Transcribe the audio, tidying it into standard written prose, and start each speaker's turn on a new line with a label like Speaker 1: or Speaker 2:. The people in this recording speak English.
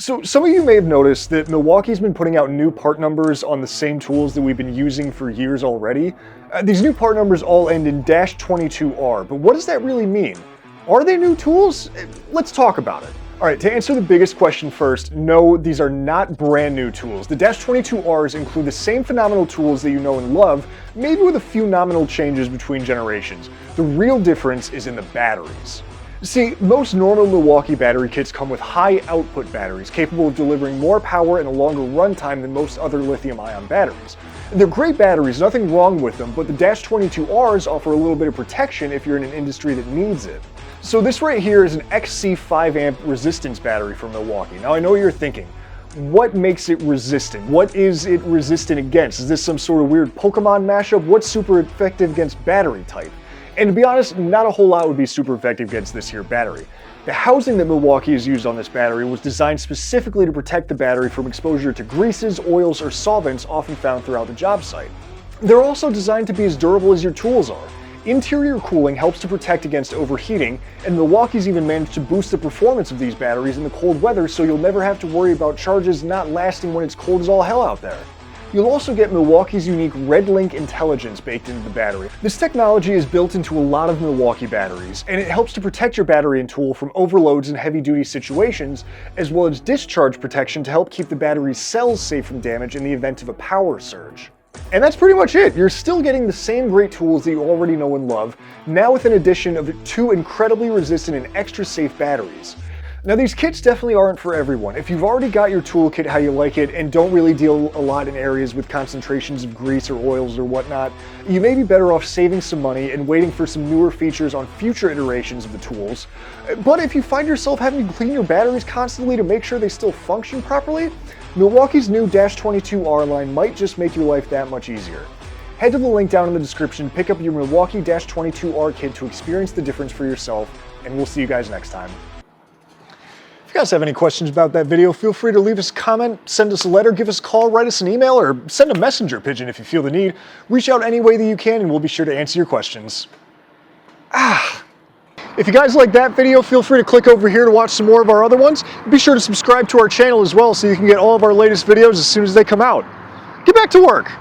Speaker 1: So some of you may have noticed that Milwaukee's been putting out new part numbers on the same tools that we've been using for years already. These new part numbers all end in -22R, but what does that really mean? Are they new tools? Let's talk about it. Alright, to answer the biggest question first, no, these are not brand new tools. The -22Rs include the same phenomenal tools that you know and love, maybe with a few nominal changes between generations. The real difference is in the batteries. See, most normal Milwaukee battery kits come with high output batteries, capable of delivering more power and a longer runtime than most other lithium-ion batteries. They're great batteries, nothing wrong with them, but the -22Rs offer a little bit of protection if you're in an industry that needs it. So this right here is an XC5 amp resistance battery from Milwaukee. Now I know you're thinking, what makes it resistant? What is it resistant against? Is this some sort of weird Pokemon mashup? What's super effective against battery type? And to be honest, not a whole lot would be super effective against this here battery. The housing that Milwaukee has used on this battery was designed specifically to protect the battery from exposure to greases, oils, or solvents often found throughout the job site. They're also designed to be as durable as your tools are. Interior cooling helps to protect against overheating, and Milwaukee's even managed to boost the performance of these batteries in the cold weather, so you'll never have to worry about charges not lasting when it's cold as all hell out there. You'll also get Milwaukee's unique Red Link intelligence baked into the battery. This technology is built into a lot of Milwaukee batteries, and it helps to protect your battery and tool from overloads in heavy-duty situations, as well as discharge protection to help keep the battery's cells safe from damage in the event of a power surge. And that's pretty much it. You're still getting the same great tools that you already know and love, now with an addition of 2 incredibly resistant and extra safe batteries. Now these kits definitely aren't for everyone. If you've already got your toolkit how you like it and don't really deal a lot in areas with concentrations of grease or oils or whatnot, you may be better off saving some money and waiting for some newer features on future iterations of the tools. But if you find yourself having to clean your batteries constantly to make sure they still function properly, Milwaukee's new -22R line might just make your life that much easier. Head to the link down in the description, pick up your Milwaukee -22R kit to experience the difference for yourself, and we'll see you guys next time. If you guys have any questions about that video, feel free to leave us a comment, send us a letter, give us a call, write us an email, or send a messenger pigeon if you feel the need. Reach out any way that you can and we'll be sure to answer your questions. If you guys like that video, feel free to click over here to watch some more of our other ones. Be sure to subscribe to our channel as well so you can get all of our latest videos as soon as they come out. Get back to work!